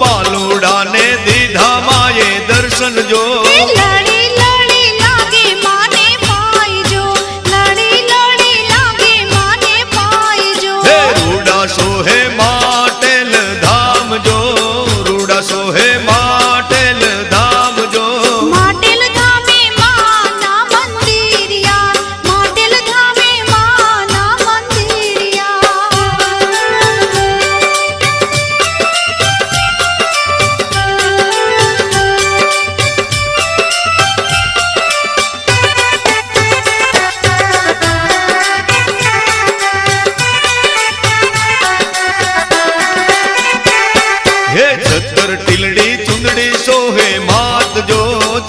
बालूड़ा ने दीधा माए दर्शन जो। लड़ी लड़ी लागे माने पाई जो, लड़ी लड़ी लागे माने पाई जो। हे रूड़ा सोहे माटेल धाम जो, रूड़ा सोहे माटेल धाम जो। माटेल धामे माना मंदिरिया, माटेल धामे माना मंदिरिया। हे छतर टिलड़ी चुंदड़ी सोहे मात जो,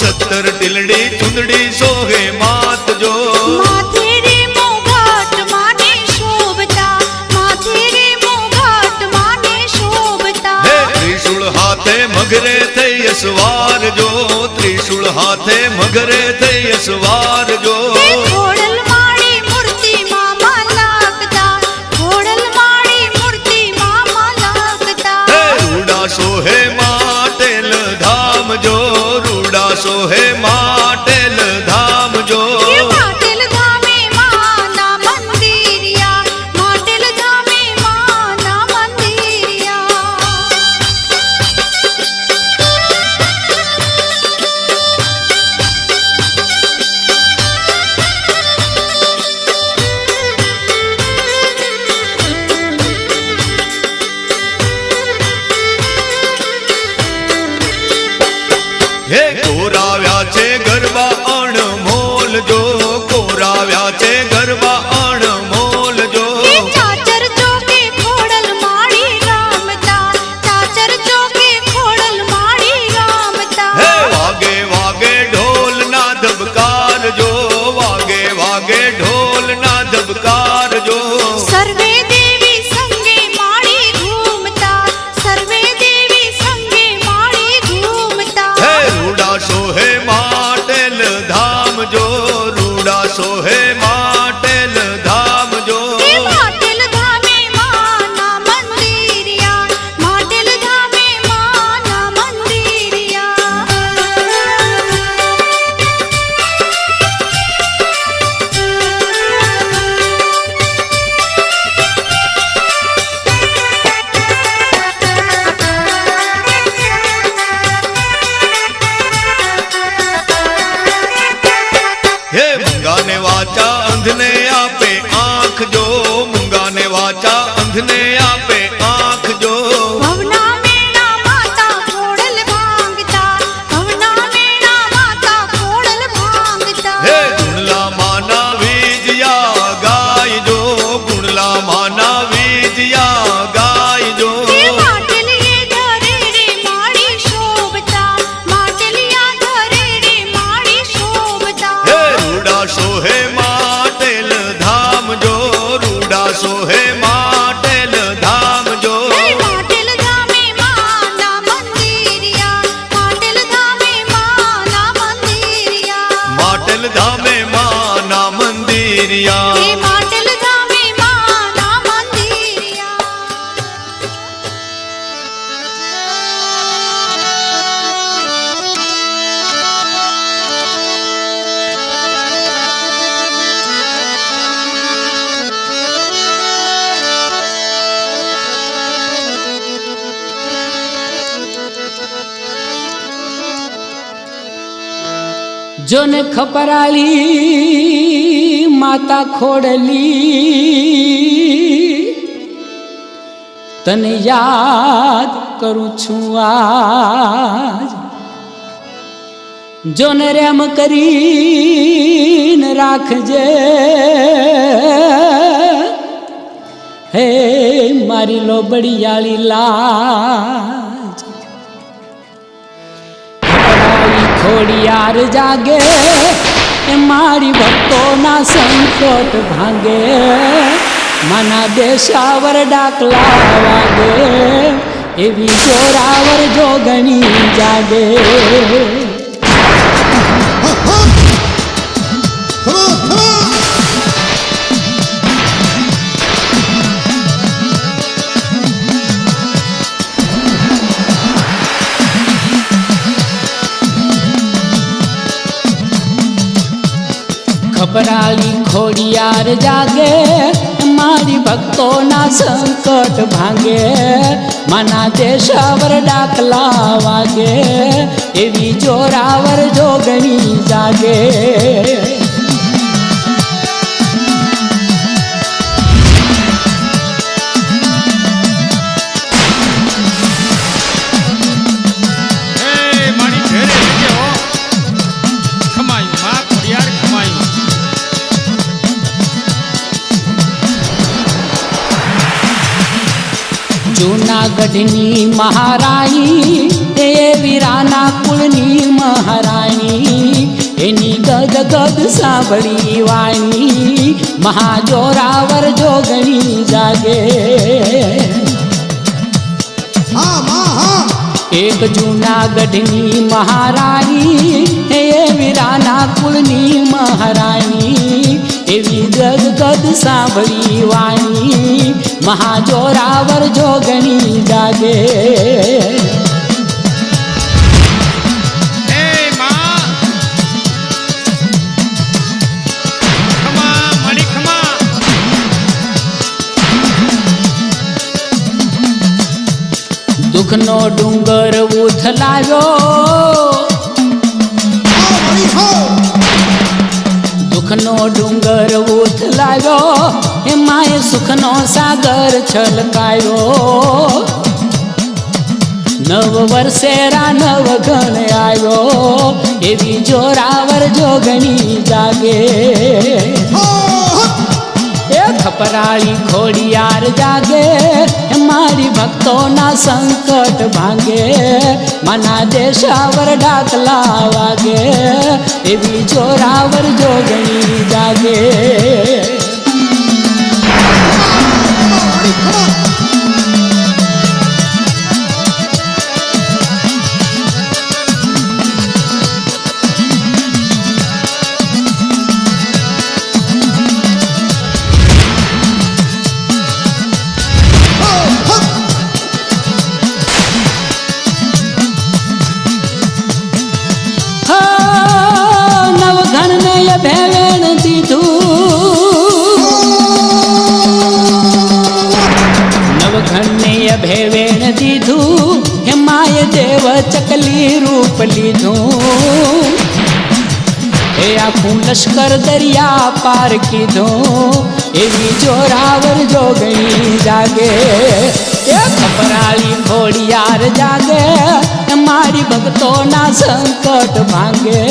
छतर टिलड़ी चुंदड़ी सोहे मात जो। माथे रे मोघाट माने शोभता, माथे रे मोघाट माने शोभता। हे त्रिशूल हाथे मगरे थे यसवार जो, त्रिशूल हाथे मगरे थे यसवार जो। खोड़ल माड़ी मूर्ति मामा लागता, खोड़ल माड़ी मूर्ति मामा लागता। हे रूड़ा सोहे माटेल धाम जो, रूड़ा सोहे माटेल धाम जो। माटेल धामे माना मंदिरिया, माटेल धामे माना मंदिरिया। हे कोराव्याचे गरबा अणमोल जो, कोराव्याचे गरबा अणमोल जो। चाचर चौके खोड़ल माड़ी रामता, चाचर चौके खोड़ल माड़ी रामता। हे वागे वागे ढोल ना धबकार जो, वागे वागे ढोल ना धबकार जो। सर्वे देवी संगे माड़ी घूमता, सर्वे देवी संगे माड़ी घूमता। हे रूड़ा सोहे माटेल धाम जो, रूड़ा सोहे माटेल धाम जो। माटेल धामे माना मंदिरिया, माटेल धामे माना मंदिरिया। हे मुंगाने वाचा अंधने आपे आंख जो, मुंगाने वाचा अंधने आपे आंख जो। भवना मेणा माता खोड़ल भांगता, भवना मेणा माता खोड़ल भांगता। हे गुणला माना वीजिया गाय जो, गुणला माना वीजिया गाय जो। माटेल ये धरे रे माड़ी शोभता, माटेल या धरे रे माड़ी शोभता। हे रूड़ा सोहे माटेल धाम जो, रूड़ा सोहे माटेल धाम जो। माटेल धामे माना मंदिरिया, माटेल धामे माना मंदिरिया। माटेल धामे माना मंदिरिया। हे माटेल धामे माना मंदिरिया। जोन खपराली माता खोड़ली तने याद करूँ छू आज। जोन रेम करीन राखजे हे मारी लो बड़ियाली लाज। खोड़ियार जागे मारी भक्तो ना संकट भांगे मना देशावर डाकला वागे एवी जोरावर जोगणी जागे। ખપરાળી ખોડિયાર જાગે મારી ભક્તોના સંકટ ભાંગે માના દેશાવર ડાકલા વાગે એવી જોરાવર જોગણી જાગે જૂનાગઢની મહારાણી એ વીરાના કુળની મહારાણી એની ગદ સાંભળી વાણી મહાજોરાવર જોગણી જાગે એક જૂનાગઢની મહારાણી એ વીરાના કુળની મહારાણી એવી ગદ સાંભળી વાણી મહાજોરાવર જોગણી જાગે દુઃખનો ડુંગર ઉથલાવ્યો દુઃખનો ડુંગર ઉથલાવ્યો એમાં એ સુખનો સાગર છલકાયો નવ વર્ષેરા નવ ગણ આવ્યો એવી જોરાવર જોગણી જાગે એ ખપરાળી ખોડિયાર જાગે મારી ભક્તોના સંકટ ભાંગે મના દેશાવર ડાકલા વાગે એવી જોરાવર જોગણી જાગે ભેવેણ દીધું નવઘણને ભેવેણ દીધું હે માય દેવ ચકલી રૂપ લીધું હે આખું લશ્કર દરિયા પાર કીધું એવી જોરાવર જોગણી જાગે એ ખપરાળી ખોડિયાર જાગે મારી ભક્તોના સંકટ ભાંગે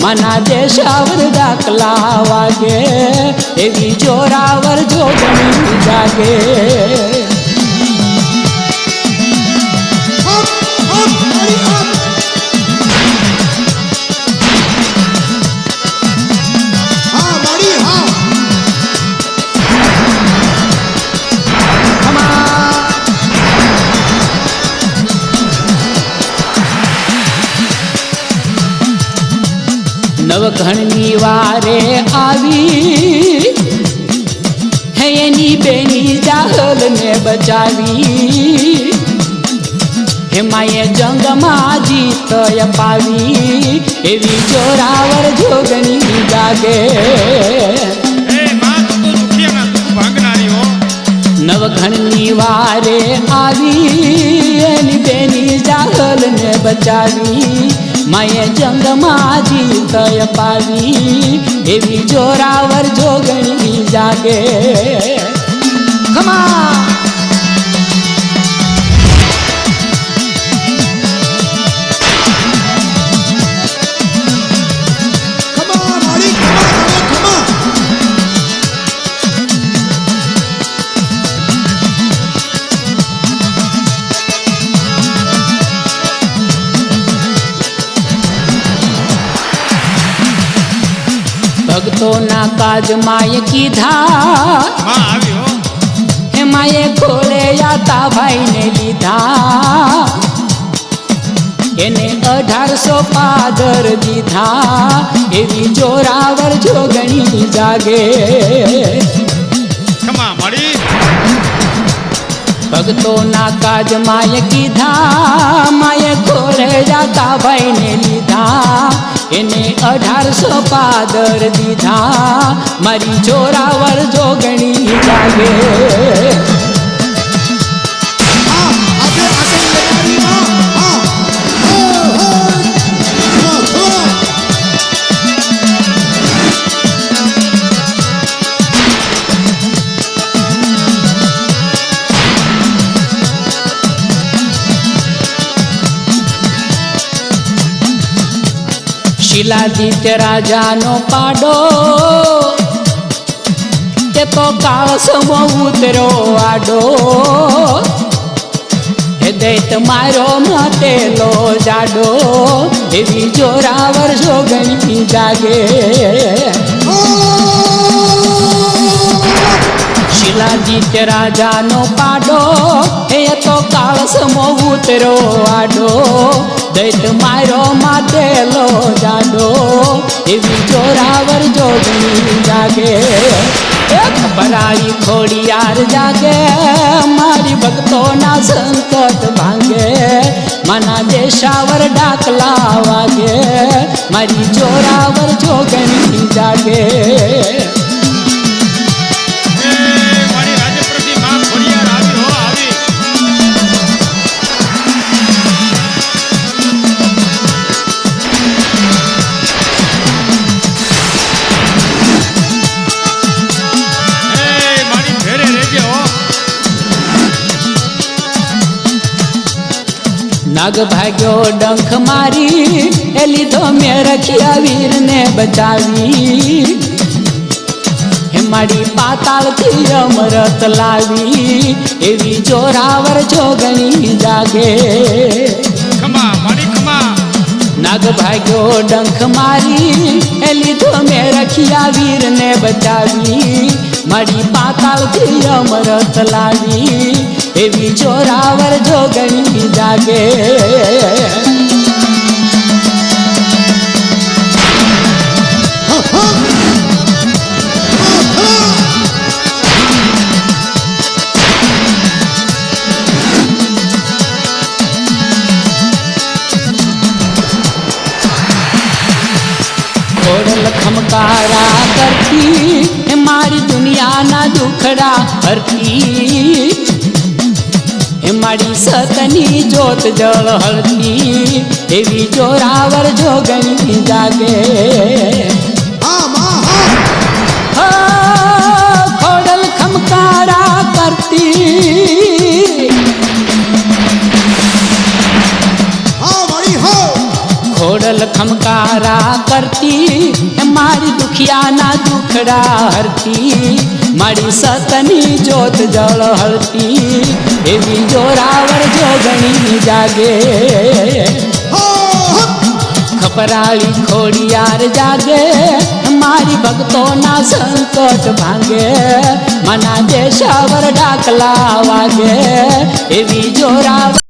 મના દેશાવર ડાકલા વાગે એવી જોરાવર જોગણી જાગે નવઘણની વારે આવી હે એની બેની જાહલને બચાવી હે માએ જંગમાં જીત અપાવી એવી જોરાવર જોગણી જાગે નવઘણની વારે આવી એની બેની જાહલને બચાવી માએ જંગમાં જીત અપાવી એવી જોરાવર જોગણી જાગે ખમા ભક્તોના કાજ માએ કીધા હે માએ ખોળે યાતા ભાઈને લીધા એને 1800 પાદર દીધા એવી જોરાવર જોગણી જાગે ભક્તોના કાજ માએ કીધા માએ ખોળે જાતા ભાઈને લીધા એને 1800 પાદર દીધા મારી જોરાવર જોગણી જાગે શિલાદિત્ય રાજાનો પાડો તે તો કાળસમો ઉતરો આડો હે દૈત મારો માટેલો જાડો એવી જોરાવર જોગણી જાગે શિલાદિત્ય રાજાનો પાડો એ તો કાળસમો ઉતરો આડો દૈત મારો માટેલો જાડો એવી જોરાવર જોગણી જાગે ખબરાઈ ખોડિયાર જાગે મારી ભક્તોના સંકટ ભાંગે માના દેશાવર ડાકલા વાગે મારી જોરાવર જોગણી જાગે નાગ ભાગ્યો ડંખ મારી એ લીધો મેં રખિયા વીરને બચાવી હે મારી પાતાળથી અમરત લાવી એવી જોરાવર જોગણી જાગે નાગ ભાગ્યો ડંખ મારી એ લીધો મેં રખિયા વીરને બચાવી મારી પાતાળથી અમરત લાવી એવી જોરાવર જોગણી જાગે ખોડલ ખમકારા કરતી મારી દુનિયાના દુખડા હરતી મારી સતની જોત જળ હળતી એવી જોરાવર જોગણી જાગે ખોડલ ખમકારા કરતી ખોડલ ખમકારા કરતી મારી દુખિયાના દુખડા હરતી મારી સતની જોત જળ હળતી એવી જોરાવર જોગણી જાગે ખપરાળી ખોડિયાર જાગે મારી ભક્તોના સંકટ ભાંગે મના દેશાવર ડાકલા વાગે એવી જોરાવર